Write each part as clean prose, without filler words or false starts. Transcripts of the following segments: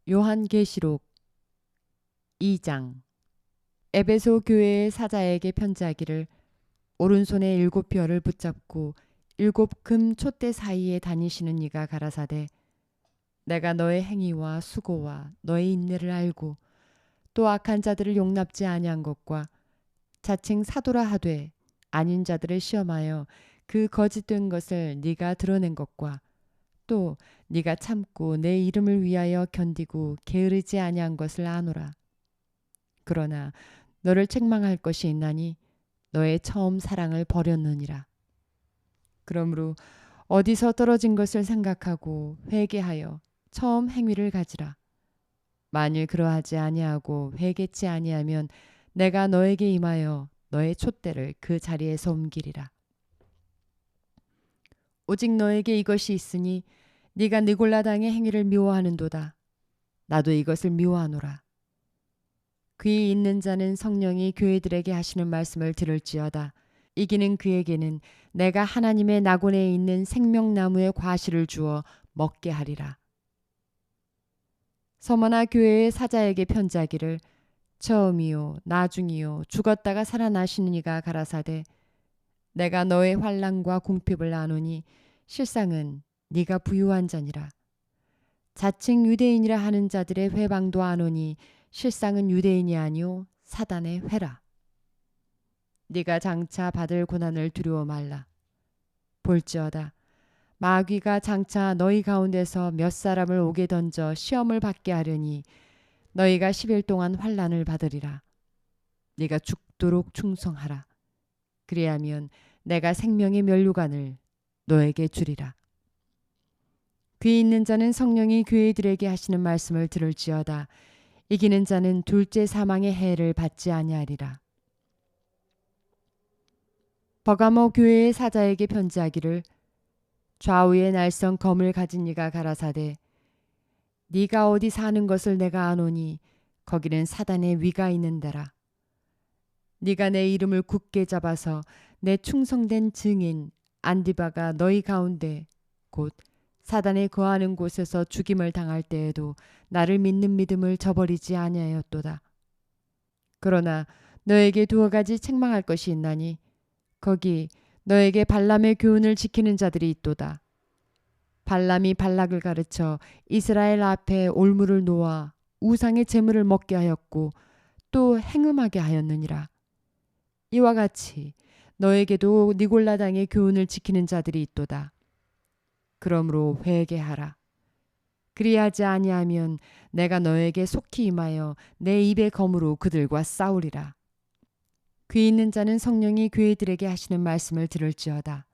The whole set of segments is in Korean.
요한계시록 2장. 에베소 교회의 사자에게 편지하기를, 오른손에 7별을 붙잡고 7금 촛대 사이에 다니시는 이가 가라사대, 내가 너의 행위와 수고와 너의 인내를 알고 또 악한 자들을 용납지 아니한 것과 자칭 사도라 하되 아닌 자들을 시험하여 그 거짓된 것을 네가 드러낸 것과 또 네가 참고 내 이름을 위하여 견디고 게으르지 아니한 것을 아노라. 그러나 너를 책망할 것이 있나니 너의 처음 사랑을 버렸느니라. 그러므로 어디서 떨어진 것을 생각하고 회개하여 처음 행위를 가지라. 만일 그러하지 아니하고 회개치 아니하면 내가 너에게 임하여 너의 촛대를 그 자리에서 옮기리라. 오직 너에게 이것이 있으니 네가 느골라당의 행위를 미워하는도다. 나도 이것을 미워하노라. 귀 있는 자는 성령이 교회들에게 하시는 말씀을 들을지어다. 이기는 그에게는 내가 하나님의 낙원에 있는 생명나무의 과실을 주어 먹게 하리라. 서머나 교회의 사자에게 편지하기를, 처음이요 나중이요 죽었다가 살아나시는 이가 가라사대, 내가 너의 환난과 궁핍을 아노니 실상은 네가 부유한 자니라. 자칭 유대인이라 하는 자들의 회방도 아노니 실상은 유대인이 아니요 사단의 회라. 네가 장차 받을 고난을 두려워 말라. 볼지어다 마귀가 장차 너희 가운데서 몇 사람을 옥에 던져 시험을 받게 하려니 너희가 10일 동안 환난을 받으리라. 네가 죽도록 충성하라. 그리하면 내가 생명의 면류관을 너에게 주리라. 귀 있는 자는 성령이 교회들에게 하시는 말씀을 들을지어다. 이기는 자는 둘째 사망의 해를 받지 아니하리라. 버가모 교회의 사자에게 편지하기를, 좌우에 날선 검을 가진 이가 가라사대, 네가 어디 사는 것을 내가 아노니 거기는 사단의 위가 있는 데라. 네가 내 이름을 굳게 잡아서 내 충성된 증인 안디바가 너희 가운데 곧 사단에 거하는 곳에서 죽임을 당할 때에도 나를 믿는 믿음을 저버리지 아니하였도다. 그러나 너에게 두어 가지 책망할 것이 있나니 거기 너에게 발람의 교훈을 지키는 자들이 있도다. 발람이 발락을 가르쳐 이스라엘 앞에 올무를 놓아 우상의 제물을 먹게 하였고 또 행음하게 하였느니라. 이와 같이 너에게도 니골라당의 교훈을 지키는 자들이 있도다. 그러므로 회개하라. 그리하지 아니하면 내가 너에게 속히 임하여 내 입의 검으로 그들과 싸우리라. 귀 있는 자는 성령이 교회들에게 하시는 말씀을 들을지어다.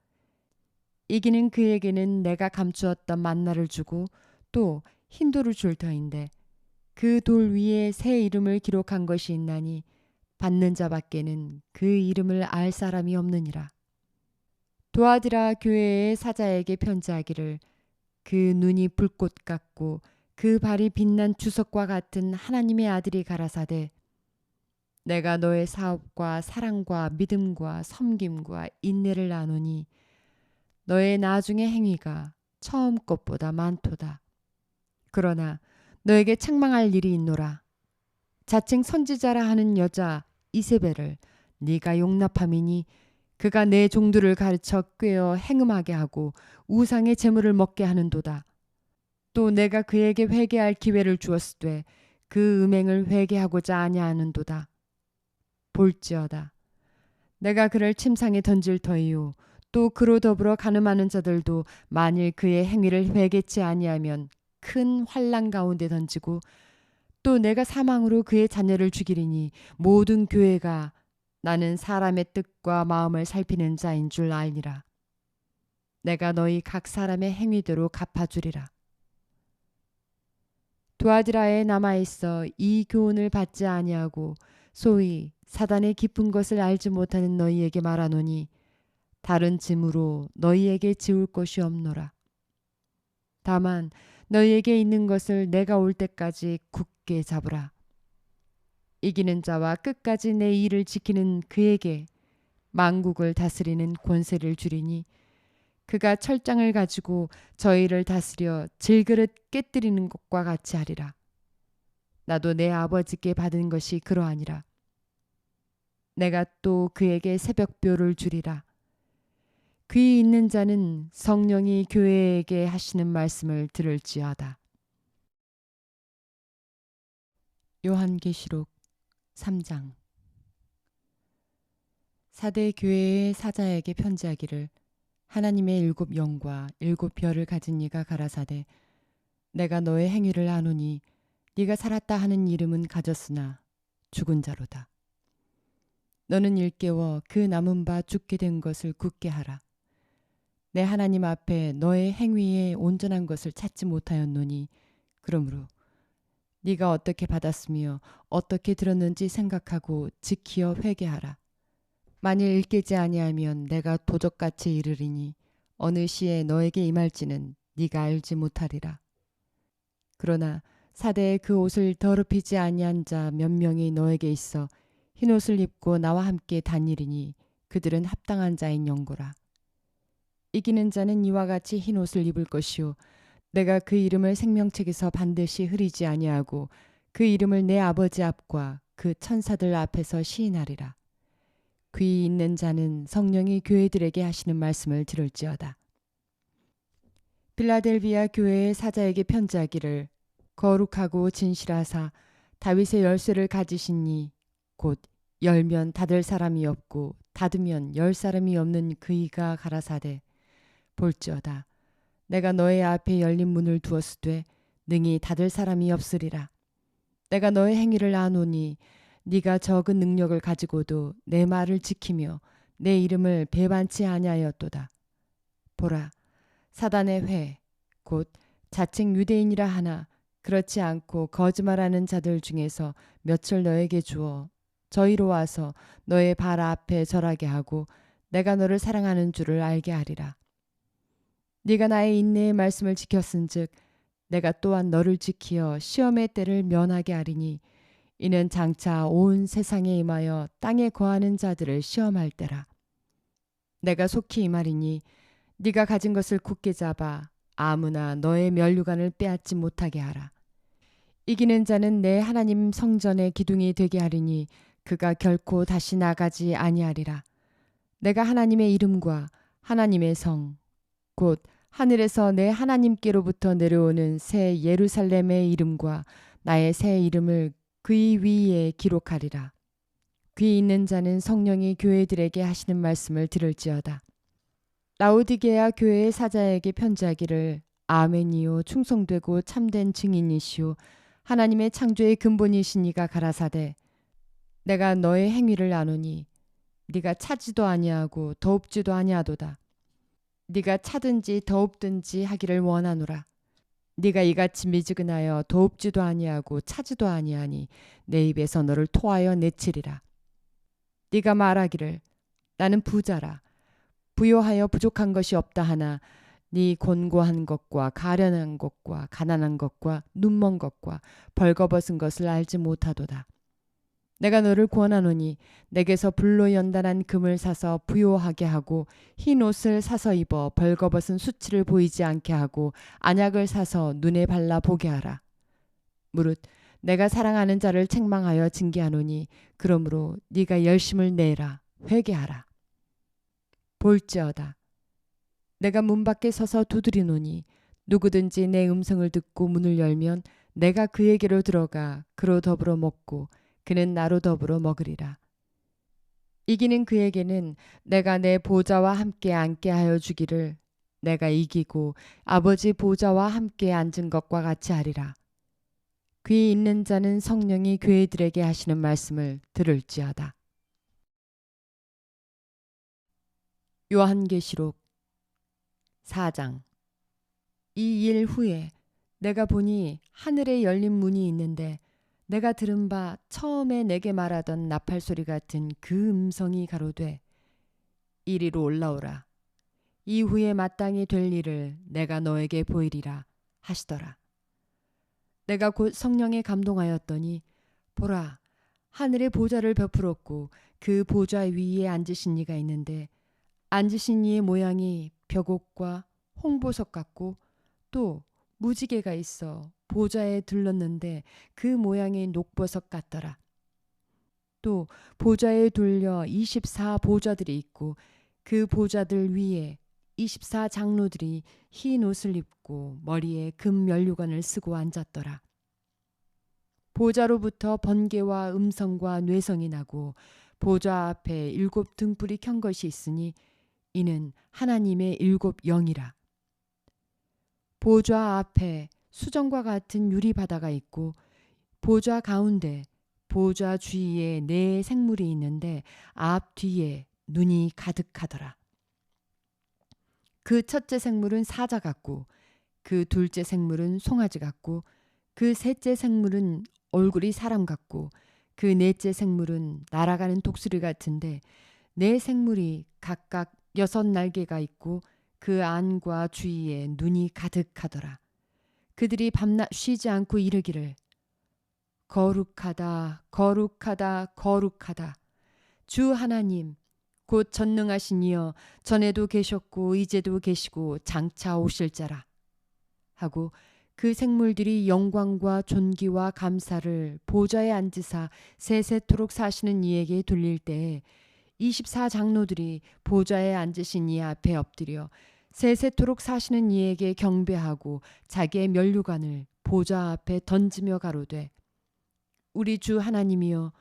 이기는 그에게는 내가 감추었던 만나를 주고 또 흰 돌을 줄 터인데 그 돌 위에 새 이름을 기록한 것이 있나니 받는 자밖에는 그 이름을 알 사람이 없느니라. 도아디라 교회의 사자에게 편지하기를, 그 눈이 불꽃 같고 그 발이 빛난 주석과 같은 하나님의 아들이 가라사대, 내가 너의 사업과 사랑과 믿음과 섬김과 인내를 나누니 너의 나중의 행위가 처음 것보다 많도다. 그러나 너에게 책망할 일이 있노라. 자칭 선지자라 하는 여자 이세벨을 네가 용납함이니 그가 내 종들을 가르쳐 꾀어 행음하게 하고 우상의 제물을 먹게 하는도다. 또 내가 그에게 회개할 기회를 주었으되 그 음행을 회개하고자 아니하는도다. 볼지어다 내가 그를 침상에 던질 터이요 또 그로 더불어 간음하는 자들도 만일 그의 행위를 회개치 아니하면 큰 환난 가운데 던지고 또 내가 사망으로 그의 자녀를 죽이리니 모든 교회가 나는 사람의 뜻과 마음을 살피는 자인 줄 알니라. 내가 너희 각 사람의 행위대로 갚아주리라. 두아디라에 남아있어 이 교훈을 받지 아니하고 소위 사단의 깊은 것을 알지 못하는 너희에게 말하노니 다른 짐으로 너희에게 지울 것이 없노라. 다만 너희에게 있는 것을 내가 올 때까지 굳게 잡으라. 이기는 자와 끝까지 내 일을 지키는 그에게 만국을 다스리는 권세를 주리니 그가 철장을 가지고 저희를 다스려 질그릇 깨뜨리는 것과 같이 하리라. 나도 내 아버지께 받은 것이 그러하니라. 내가 또 그에게 새벽뼈를 주리라. 귀 있는 자는 성령이 교회에게 하시는 말씀을 들을지어다. 요한계시록 3장. 사대 교회의 사자에게 편지하기를 하나님의 7 영과 7 별을 가진 이가 가라사대 내가 너의 행위를 아노니 네가 살았다 하는 이름은 가졌으나 죽은 자로다. 너는 일깨워 그 남은 바 죽게 된 것을 굳게 하라. 내 하나님 앞에 너의 행위에 온전한 것을 찾지 못하였노니 그러므로 네가 어떻게 받았으며 어떻게 들었는지 생각하고 지키어 회개하라. 만일 일깨지 아니하면 내가 도적같이 이르리니 어느 시에 너에게 임할지는 네가 알지 못하리라. 그러나 사대에 그 옷을 더럽히지 아니한 자 몇 명이 너에게 있어 흰옷을 입고 나와 함께 다니리니 그들은 합당한 자인 영고라. 이기는 자는 이와 같이 흰옷을 입을 것이요 내가 그 이름을 생명책에서 반드시 흐리지 아니하고 그 이름을 내 아버지 앞과 그 천사들 앞에서 시인하리라. 귀 있는 자는 성령이 교회들에게 하시는 말씀을 들을지어다. 빌라델비아 교회의 사자에게 편지하기를 거룩하고 진실하사 다윗의 열쇠를 가지시니 곧 열면 닫을 사람이 없고 닫으면 열 사람이 없는 그이가 가라사대 볼지어다. 내가 너의 앞에 열린 문을 두었으되 능히 닫을 사람이 없으리라. 내가 너의 행위를 아노니 네가 적은 능력을 가지고도 내 말을 지키며 내 이름을 배반치 아니하였도다. 보라, 사단의 회, 곧 자칭 유대인이라 하나 그렇지 않고 거짓말하는 자들 중에서 몇을 너에게 주어 저희로 와서 너의 발 앞에 절하게 하고 내가 너를 사랑하는 줄을 알게 하리라. 네가 나의 인내의 말씀을 지켰은즉 내가 또한 너를 지키어 시험의 때를 면하게 하리니 이는 장차 온 세상에 임하여 땅에 거하는 자들을 시험할 때라. 내가 속히 임하리니 네가 가진 것을 굳게 잡아 아무나 너의 면류관을 빼앗지 못하게 하라. 이기는 자는 내 하나님 성전의 기둥이 되게 하리니 그가 결코 다시 나가지 아니하리라. 내가 하나님의 이름과 하나님의 성, 곧 하늘에서 내 하나님께로부터 내려오는 새 예루살렘의 이름과 나의 새 이름을 그의 위에 기록하리라. 귀 있는 자는 성령이 교회들에게 하시는 말씀을 들을지어다. 라오디게아 교회의 사자에게 편지하기를 아멘이요 충성되고 참된 증인이시오 하나님의 창조의 근본이시니가 가라사대 내가 너의 행위를 아노니 네가 차지도 아니하고 더웁지도 아니하도다. 네가 차든지 더웁든지 하기를 원하노라. 네가 이같이 미지근하여 더웁지도 아니하고 차지도 아니하니 내 입에서 너를 토하여 내치리라. 네가 말하기를 나는 부자라 부요하여 부족한 것이 없다 하나 네 곤고한 것과 가련한 것과 가난한 것과 눈먼 것과 벌거벗은 것을 알지 못하도다. 내가 너를 구원하노니 내게서 불로 연단한 금을 사서 부요하게 하고 흰 옷을 사서 입어 벌거벗은 수치를 보이지 않게 하고 안약을 사서 눈에 발라 보게 하라. 무릇 내가 사랑하는 자를 책망하여 징계하노니 그러므로 네가 열심을 내라 회개하라. 볼지어다. 내가 문 밖에 서서 두드리노니 누구든지 내 음성을 듣고 문을 열면 내가 그에게로 들어가 그로 더불어 먹고 그는 나로 더불어 먹으리라. 이기는 그에게는 내가 내 보좌와 함께 앉게 하여 주기를 내가 이기고 아버지 보좌와 함께 앉은 것과 같이 하리라. 귀 있는 자는 성령이 교회들에게 하시는 말씀을 들을지어다. 요한계시록 4장. 이 일 후에 내가 보니 하늘에 열린 문이 있는데 내가 들은 바 처음에 내게 말하던 나팔 소리 같은 그 음성이 가로되 이리로 올라오라. 이후에 마땅히 될 일을 내가 너에게 보이리라 하시더라. 내가 곧 성령에 감동하였더니 보라 하늘에 보좌를 베풀었고 그 보좌 위에 앉으신 이가 있는데 앉으신 이의 모양이 벽옥과 홍보석 같고 또 무지개가 있어 보좌에 들렀는데 그 모양이 녹버섯 같더라. 또 보좌에 둘려 24 보좌들이 있고 그 보좌들 위에 24 장로들이 흰 옷을 입고 머리에 금 면류관을 쓰고 앉았더라. 보좌로부터 번개와 음성과 뇌성이 나고 보좌 앞에 7 등불이 켠 것이 있으니 이는 하나님의 7 영이라. 보좌 앞에 수정과 같은 유리 바다가 있고 보좌 가운데 보좌 주위에 4 생물이 있는데 앞 뒤에 눈이 가득하더라. 그 첫째 생물은 사자 같고 그 둘째 생물은 송아지 같고 그 셋째 생물은 얼굴이 사람 같고 그 넷째 생물은 날아가는 독수리 같은데 4 생물이 각각 6 날개가 있고 그 안과 주위에 눈이 가득하더라. 그들이 밤낮 쉬지 않고 이르기를 거룩하다 거룩하다 거룩하다 주 하나님 곧 전능하신 이여 전에도 계셨고 이제도 계시고 장차 오실 자라 하고 그 생물들이 영광과 존귀와 감사를 보좌에 앉으사 세세토록 사시는 이에게 돌릴 때에 24 장로들이 보좌에 앉으신 이 앞에 엎드려 세세토록 사시는 이에게 경배하고 자기의 면류관을 보좌 앞에 던지며 가로되 우리 주 하나님이여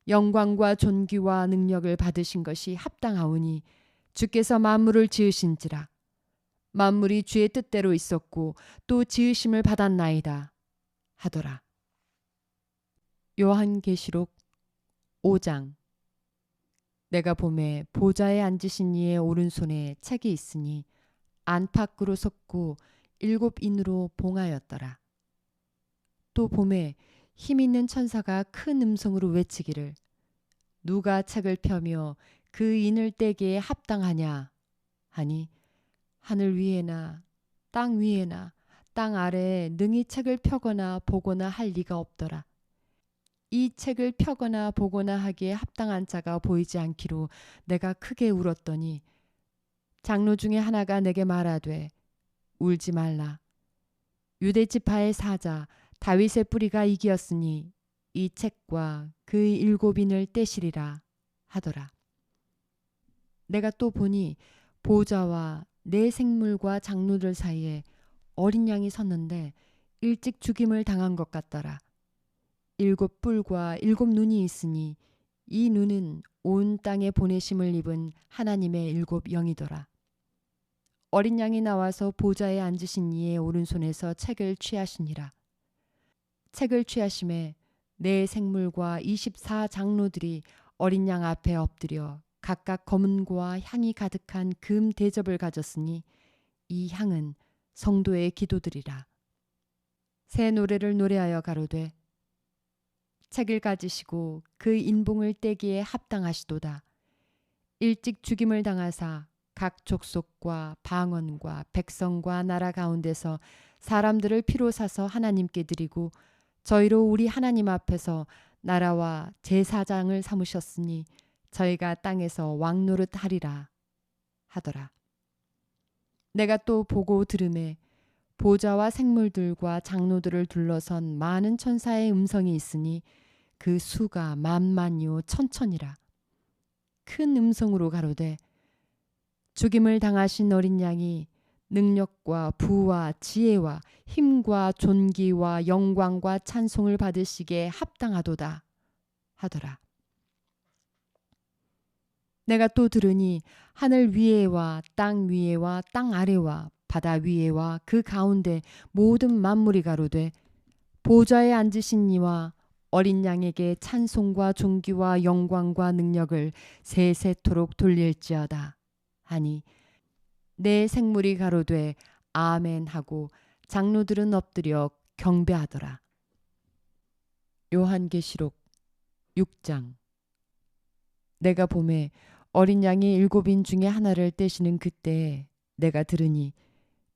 영광과 존귀와 능력을 받으신 것이 합당하오니 주께서 만물을 지으신지라 만물이 주의 뜻대로 있었고 또 지으심을 받았나이다 하더라. 요한계시록 5장. 내가 보매 보좌에 앉으신 이의 오른손에 책이 있으니 안팎으로 섰고 7 인으로 봉하였더라. 또 보매 힘 있는 천사가 큰 음성으로 외치기를 누가 책을 펴며 그 인을 떼기에 합당하냐 하니 하늘 위에나 땅 위에나 땅 아래에 능히 책을 펴거나 보거나 할 리가 없더라. 이 책을 펴거나 보거나 하기에 합당한 자가 보이지 않기로 내가 크게 울었더니 장로 중에 하나가 내게 말하되 울지 말라. 유대 지파의 사자 다윗의 뿌리가 이기었으니 이 책과 그 7 인을 떼시리라 하더라. 내가 또 보니 보좌와 4 생물과 장로들 사이에 어린 양이 섰는데 일찍 죽임을 당한 것 같더라. 7 뿔과 7 눈이 있으니 이 눈은 온 땅에 보내심을 입은 하나님의 7 영이더라. 어린 양이 나와서 보좌에 앉으신 이의 오른손에서 책을 취하시니라. 책을 취하심에 4 생물과 24 장로들이 어린 양 앞에 엎드려 각각 검은고와 향이 가득한 금 대접을 가졌으니 이 향은 성도의 기도들이라. 새 노래를 노래하여 가로되 책을 가지시고 그 인봉을 떼기에 합당하시도다. 일찍 죽임을 당하사 각 족속과 방언과 백성과 나라 가운데서 사람들을 피로 사서 하나님께 드리고 저희로 우리 하나님 앞에서 나라와 제사장을 삼으셨으니 저희가 땅에서 왕노릇 하리라 하더라. 내가 또 보고 들음에 보좌와 생물들과 장로들을 둘러선 많은 천사의 음성이 있으니 그 수가 만만이요 천천이라. 큰 음성으로 가로되 죽임을 당하신 어린 양이 능력과 부와 지혜와 힘과 존귀와 영광과 찬송을 받으시기에 합당하도다 하더라. 내가 또 들으니 하늘 위에와 땅 위에와 땅 아래와 바다 위에와 그 가운데 모든 만물이 가로되 보좌에 앉으신 이와 어린 양에게 찬송과 존귀와 영광과 능력을 세세토록 돌릴지어다 하니 내 생물이 가로되 아멘 하고 장로들은 엎드려 경배하더라. 요한계시록 6장. 내가 보매 어린 양이 7인 중에 하나를 떼시는 그때에 내가 들으니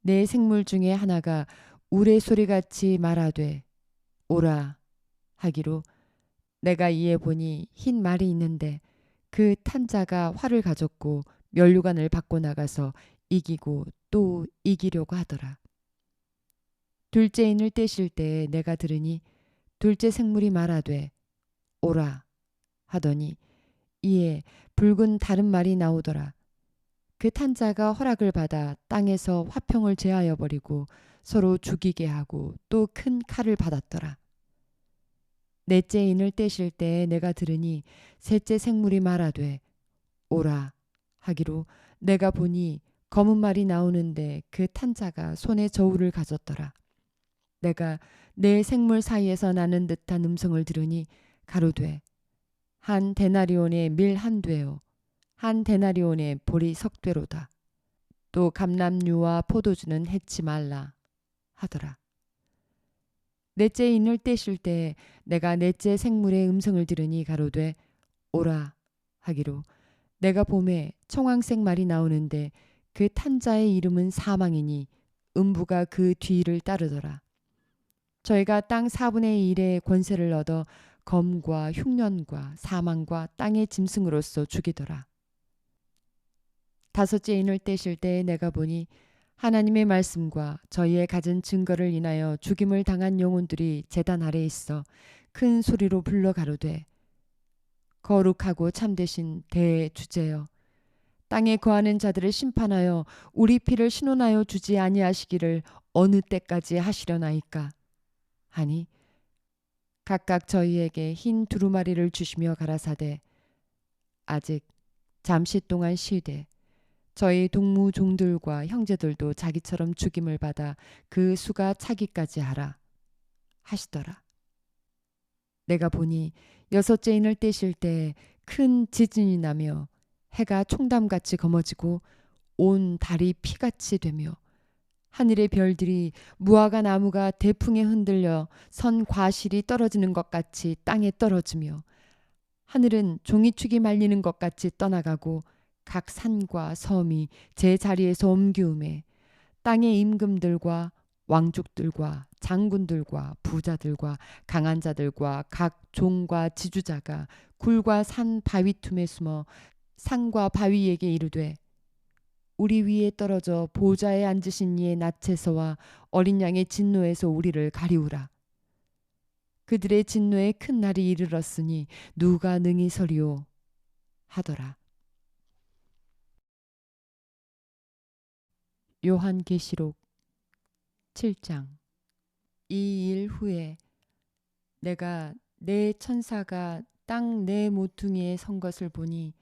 내 생물 중에 하나가 우레소리같이 말하되 오라 하기로 내가 이에 보니 흰 말이 있는데 그 탄 자가 활을 가졌고 면류관을 받고 나가서 이기고 또 이기려고 하더라. 둘째 인을 떼실 때에 내가 들으니 둘째 생물이 말하되 오라 하더니 이에 붉은 다른 말이 나오더라. 그 탄자가 허락을 받아 땅에서 화평을 제하여 버리고 서로 죽이게 하고 또 큰 칼을 받았더라. 넷째 인을 떼실 때에 내가 들으니 셋째 생물이 말하되 오라 하기로 내가 보니 검은 말이 나오는데 그 탄자가 손에 저울을 가졌더라. 내가 네 생물 사이에서 나는 듯한 음성을 들으니 가로되 한 데나리온의 밀 한 되요 한 데나리온의 보리 석 되로다. 또 감람류와 포도주는 해치 말라 하더라. 넷째 인을 떼실 때 내가 넷째 생물의 음성을 들으니 가로되 오라 하기로 내가 봄에 청황색 말이 나오는데 그 탄자의 이름은 사망이니 음부가 그 뒤를 따르더라. 저희가 땅 4분의 1의 권세를 얻어 검과 흉년과 사망과 땅의 짐승으로서 죽이더라. 다섯째 인을 떼실 때에 내가 보니 하나님의 말씀과 저희의 가진 증거를 인하여 죽임을 당한 영혼들이 제단 아래에 있어 큰 소리로 불러 가로되 거룩하고 참되신 대주제여 땅에 거하는 자들을 심판하여 우리 피를 신원하여 주지 아니하시기를 어느 때까지 하시려나이까 하니 각각 저희에게 흰 두루마리를 주시며 가라사대 아직 잠시 동안 쉬되 저희 동무 종들과 형제들도 자기처럼 죽임을 받아 그 수가 차기까지 하라 하시더라. 내가 보니 여섯째 인을 떼실 때 큰 지진이 나며 해가 총담같이 검어지고 온 달이 피같이 되며 하늘의 별들이 무화과 나무가 대풍에 흔들려 선 과실이 떨어지는 것 같이 땅에 떨어지며 하늘은 종이축이 말리는 것 같이 떠나가고 각 산과 섬이 제 자리에서 옮기우매 땅의 임금들과 왕족들과 장군들과 부자들과 강한 자들과 각 종과 지주자가 굴과 산 바위 틈에 숨어 산과 바위에게 이르되 우리 위에 떨어져 보좌에 앉으신 이의 낯에서와 어린 양의 진노에서 우리를 가리우라. 그들의 진노에 큰 날이 이르렀으니 누가 능히 서리오 하더라. 요한계시록 7장. 이 일 후에 내가 네 천사가 땅 네 모퉁이에 선 것을 보니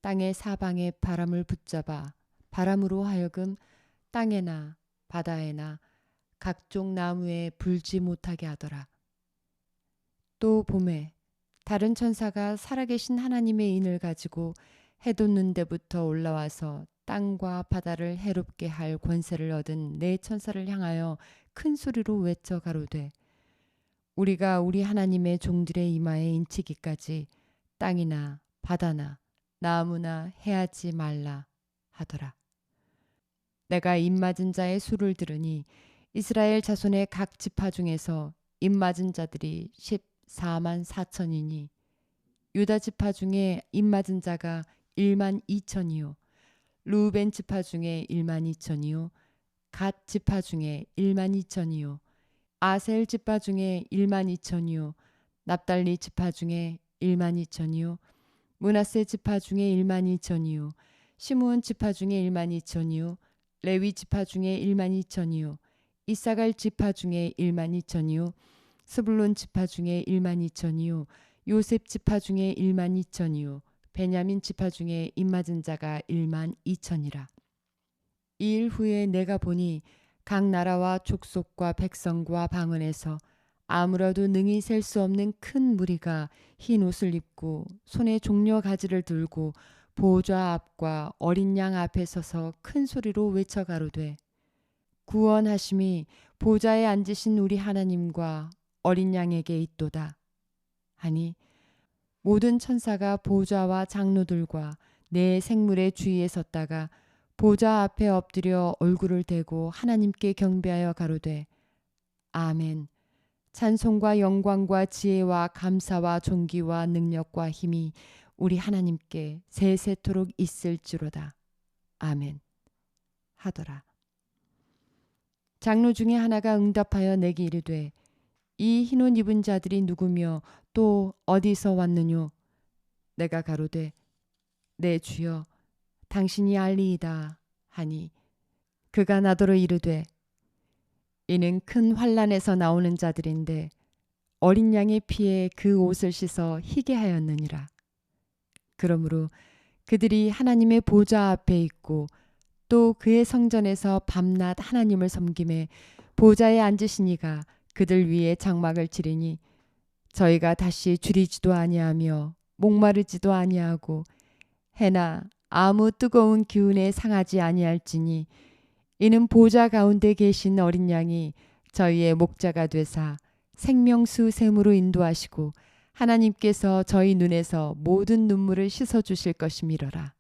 땅의 사방에 바람을 붙잡아 바람으로 하여금 땅에나 바다에나 각종 나무에 불지 못하게 하더라. 또 봄에 다른 천사가 살아계신 하나님의 인을 가지고 해 돋는 데부터 올라와서 땅과 바다를 해롭게 할 권세를 얻은 네 천사를 향하여 큰 소리로 외쳐 가로되 우리가 우리 하나님의 종들의 이마에 인치기까지 땅이나 바다나 나무나 해하지 말라 하더라. 내가 입맞은 자의 수를 들으니 이스라엘 자손의 각 지파 중에서 입맞은 자들이 14만 4천이니 유다 지파 중에 입맞은 자가 1만 2천이요 루벤 지파 중에 1만 2천이요 갓 지파 중에 1만 2천이요 아셀 지파 중에 1만 2천이요 납달리 지파 중에 1만 2천이요 므낫세 지파 중에 1만 2천이요 시므온 지파 중에 1만 2천이요 레위 지파 중에 1만 2천이요 이사갈 지파 중에 1만 2천이요 스불론 지파 중에 1만 2천이요 요셉 지파 중에 1만 2천이요 베냐민 지파 중에 입맞은 자가 1만 2천이라. 이 일 후에 내가 보니 각 나라와 족속과 백성과 방언에서 아무라도 능히 셀 수 없는 큰 무리가 흰 옷을 입고 손에 종려 가지를 들고 보좌 앞과 어린 양 앞에 서서 큰 소리로 외쳐 가로되 구원하심이 보좌에 앉으신 우리 하나님과 어린 양에게 있도다 하니 모든 천사가 보좌와 장로들과 네 생물의 주위에 섰다가 보좌 앞에 엎드려 얼굴을 대고 하나님께 경배하여 가로되 아멘. 찬송과 영광과 지혜와 감사와 존귀와 능력과 힘이 우리 하나님께 세세토록 있을지로다. 아멘. 하더라. 장로 중에 하나가 응답하여 내게 이르되 이 흰옷 입은 자들이 누구며 또 어디서 왔느뇨? 내가 가로되 내 주여 당신이 알리이다 하니 그가 나더러 이르되 이는 큰 환난에서 나오는 자들인데 어린 양의 피에 그 옷을 씻어 희게 하였느니라. 그러므로 그들이 하나님의 보좌 앞에 있고 또 그의 성전에서 밤낮 하나님을 섬김에 보좌에 앉으신 이가 그들 위에 장막을 치리니 저희가 다시 줄이지도 아니하며 목마르지도 아니하고 해나 아무 뜨거운 기운에 상하지 아니할지니 이는 보좌 가운데 계신 어린 양이 저희의 목자가 되사 생명수 샘으로 인도하시고 하나님께서 저희 눈에서 모든 눈물을 씻어 주실 것임이러라.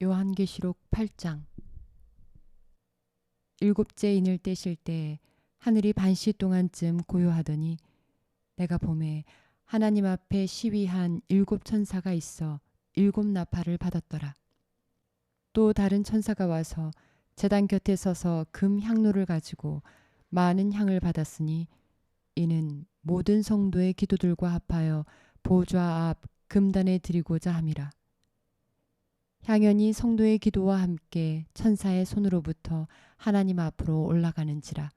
요한계시록 8장. 일곱째 인을 떼실 때 하늘이 반시 동안쯤 고요하더니 내가 보매 하나님 앞에 시위한 7천사가 있어 7나팔을 받았더라. 또 다른 천사가 와서 제단 곁에 서서 금 향로를 가지고 많은 향을 받았으니 이는 모든 성도의 기도들과 합하여 보좌 앞 금단에 드리고자 함이라. 향연이 성도의 기도와 함께 천사의 손으로부터 하나님 앞으로 올라가는지라.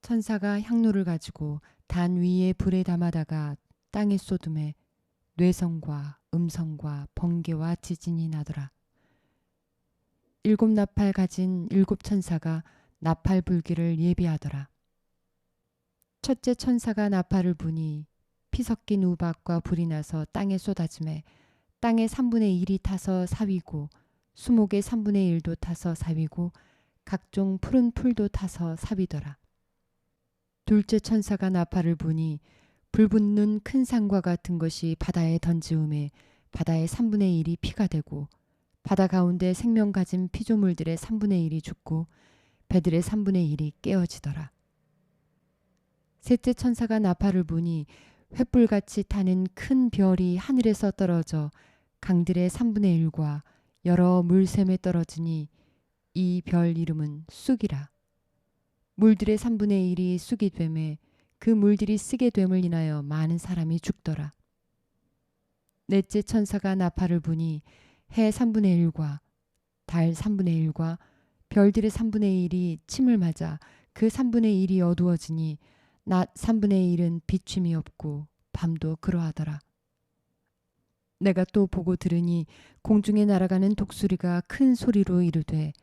천사가 향로를 가지고 단 위에 불에 담아다가 땅에 쏟음에 뇌성과 음성과 번개와 지진이 나더라. 7나팔 가진 7천사가 나팔 불기를 예비하더라. 첫째 천사가 나팔을 부니 피 섞인 우박과 불이 나서 땅에 쏟아짐에 땅의 3분의 1이 타서 사위고 수목의 3분의 1도 타서 사위고 각종 푸른 풀도 타서 사위더라. 둘째 천사가 나팔을 부니 불붙는 큰 산과 같은 것이 바다에 던지음에 바다의 3분의 1이 피가 되고 바다 가운데 생명 가진 피조물들의 3분의 1이 죽고 배들의 3분의 1이 깨어지더라. 셋째 천사가 나팔을 부니 횃불같이 타는 큰 별이 하늘에서 떨어져 강들의 3분의 1과 여러 물샘에 떨어지니 이 별 이름은 쑥이라. 물들의 3분의 1이 쑥이 되매 그 물들이 쓰게 됨을 인하여 많은 사람이 죽더라. 넷째 천사가 나팔을 부니 해 3분의 1과 달 3분의 1과 별들의 3분의 1이 침을 맞아 그 3분의 1이 어두워지니 낮 3분의 1은 비춤이 없고 밤도 그러하더라. 내가 또 보고 들으니 공중에 날아가는 독수리가 큰 소리로 이르되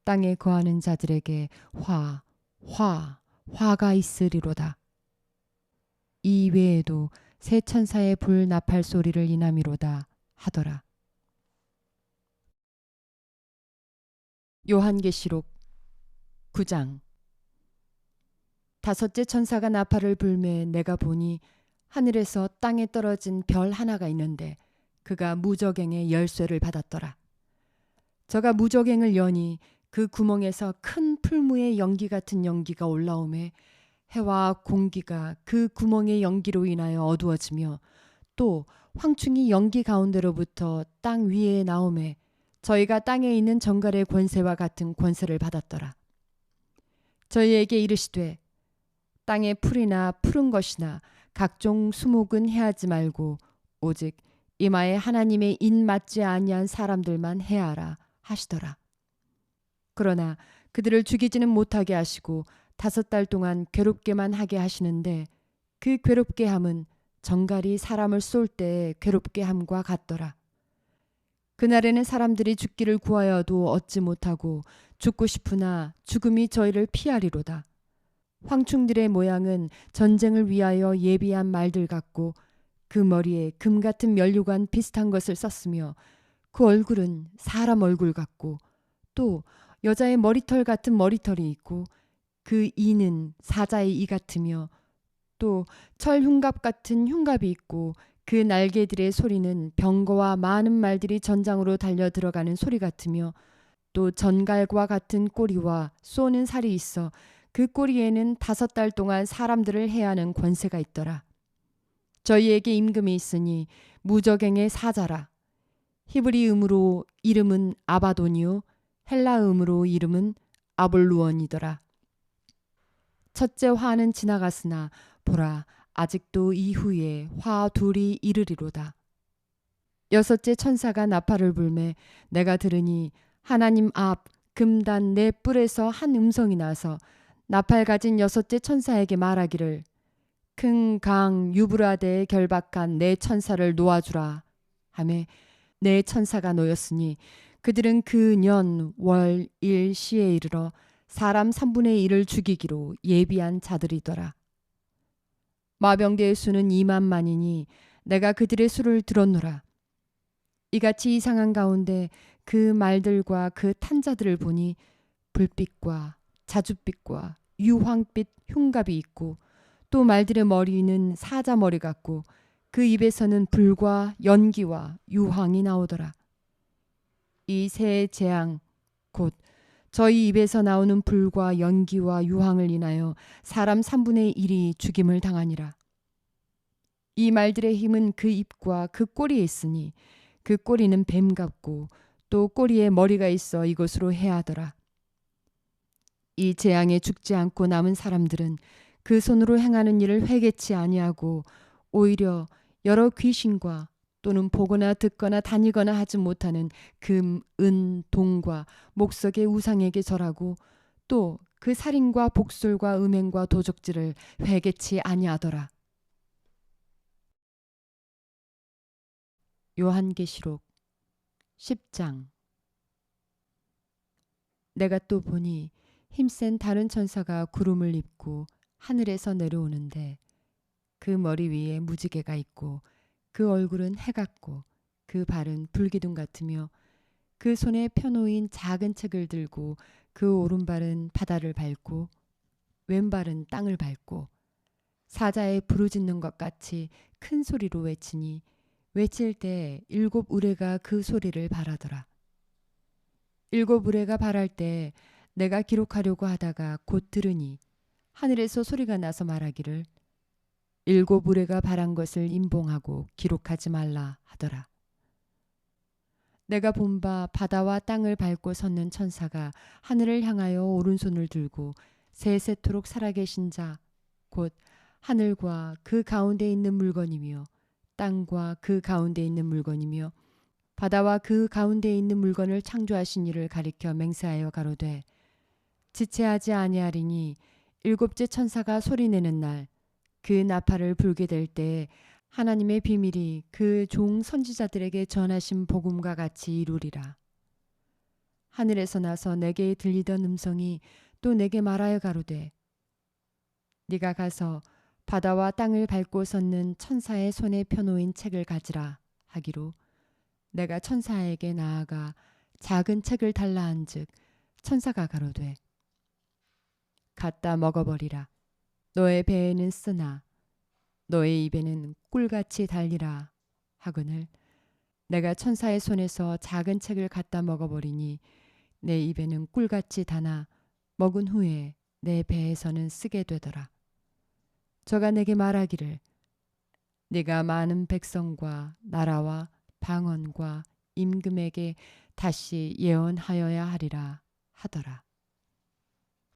땅에 거하는 자들에게 화가 있으리로다. 이 외에도 새 천사의 불 나팔 소리를 인함이로다 하더라. 요한계시록 9장. 다섯째 천사가 나팔을 불매 내가 보니 하늘에서 땅에 떨어진 별 하나가 있는데 그가 무저갱의 열쇠를 받았더라. 저가 무저갱을 여니 그 구멍에서 큰 풀무의 연기 같은 연기가 올라오매 해와 공기가 그 구멍의 연기로 인하여 어두워지며 또 황충이 연기 가운데로부터 땅 위에 나오매 저희가 땅에 있는 정갈의 권세와 같은 권세를 받았더라. 저희에게 이르시되 땅의 풀이나 푸른 것이나 각종 수목은 해하지 말고 오직 이마에 하나님의 인 맞지 아니한 사람들만 해하라 하시더라. 그러나 그들을 죽이지는 못하게 하시고 5달 동안 괴롭게만 하게 하시는데 그 괴롭게 함은 정갈이 사람을 쏠 때의 괴롭게 함과 같더라. 그날에는 사람들이 죽기를 구하여도 얻지 못하고 죽고 싶으나 죽음이 저희를 피하리로다. 황충들의 모양은 전쟁을 위하여 예비한 말들 같고 그 머리에 금 같은 면류관 비슷한 것을 썼으며 그 얼굴은 사람 얼굴 같고 또 여자의 머리털 같은 머리털이 있고 그 이는 사자의 이 같으며 또 철 흉갑 같은 흉갑이 있고 그 날개들의 소리는 병거와 많은 말들이 전장으로 달려 들어가는 소리 같으며 또 전갈과 같은 꼬리와 쏘는 살이 있어 그 꼬리에는 5달 동안 사람들을 해하는 권세가 있더라. 저희에게 임금이 있으니 무저갱의 사자라. 히브리음으로 이름은 아바돈이요 헬라음으로 이름은 아볼루원이더라. 첫째 화는 지나갔으나 보라 아직도 이후에 화 둘이 이르리로다. 여섯째 천사가 나팔을 불매 내가 들으니 하나님 앞 금단 네 뿔에서 한 음성이 나서 나팔 가진 여섯째 천사에게 말하기를 큰 강 유브라데에 결박한 네 천사를 놓아주라 하매 네 천사가 놓였으니 그들은 그 년 월 일 시에 이르러 사람 3분의 1을 죽이기로 예비한 자들이더라. 마병대의 수는 2만만이니 내가 그들의 수를 들었노라. 이같이 이상한 가운데 그 말들과 그 탄자들을 보니 불빛과 자줏빛과 유황빛 흉갑이 있고 또 말들의 머리는 사자머리 같고 그 입에서는 불과 연기와 유황이 나오더라. 이 세 재앙 곧 저희 입에서 나오는 불과 연기와 유황을 인하여 사람 3분의 1이 죽임을 당하니라. 이 말들의 힘은 그 입과 그 꼬리에 있으니 그 꼬리는 뱀 같고 또 꼬리에 머리가 있어 이것으로 해하더라. 이 재앙에 죽지 않고 남은 사람들은 그 손으로 행하는 일을 회개치 아니하고 오히려 여러 귀신과 또는 보거나 듣거나 다니거나 하지 못하는 금, 은, 동과 목석의 우상에게 절하고 또 그 살인과 복술과 음행과 도적질을 회개치 아니하더라. 요한계시록 10장. 내가 또 보니 힘센 다른 천사가 구름을 입고 하늘에서 내려오는데 그 머리 위에 무지개가 있고 그 얼굴은 해 같고 그 발은 불기둥 같으며 그 손에 펴놓인 작은 책을 들고 그 오른발은 바다를 밟고 왼발은 땅을 밟고 사자에 부르짖는 것 같이 큰 소리로 외치니 외칠 때 7 우레가 그 소리를 발하더라. 7 우레가 발할 때 내가 기록하려고 하다가 곧 들으니 하늘에서 소리가 나서 말하기를 7 우레가 발한 것을 임봉하고 기록하지 말라 하더라. 내가 본 바 바다와 땅을 밟고 섰는 천사가 하늘을 향하여 오른손을 들고 세세토록 살아계신 자 곧 하늘과 그 가운데 있는 물건이며 땅과 그 가운데 있는 물건이며 바다와 그 가운데 있는 물건을 창조하신 이를 가리켜 맹세하여 가로되 지체하지 아니하리니 7째 천사가 소리내는 날 그 나팔을 불게 될 때에 하나님의 비밀이 그 종 선지자들에게 전하신 복음과 같이 이루리라. 하늘에서 나서 내게 들리던 음성이 또 내게 말하여 가로되 네가 가서 바다와 땅을 밟고 섰는 천사의 손에 펴놓인 책을 가지라 하기로 내가 천사에게 나아가 작은 책을 달라 한즉 천사가 가로되 갖다 먹어버리라. 너의 배에는 쓰나 너의 입에는 꿀같이 달리라 하거늘 내가 천사의 손에서 작은 책을 갖다 먹어버리니 내 입에는 꿀같이 다나 먹은 후에 내 배에서는 쓰게 되더라. 저가 내게 말하기를 네가 많은 백성과 나라와 방언과 임금에게 다시 예언하여야 하리라 하더라.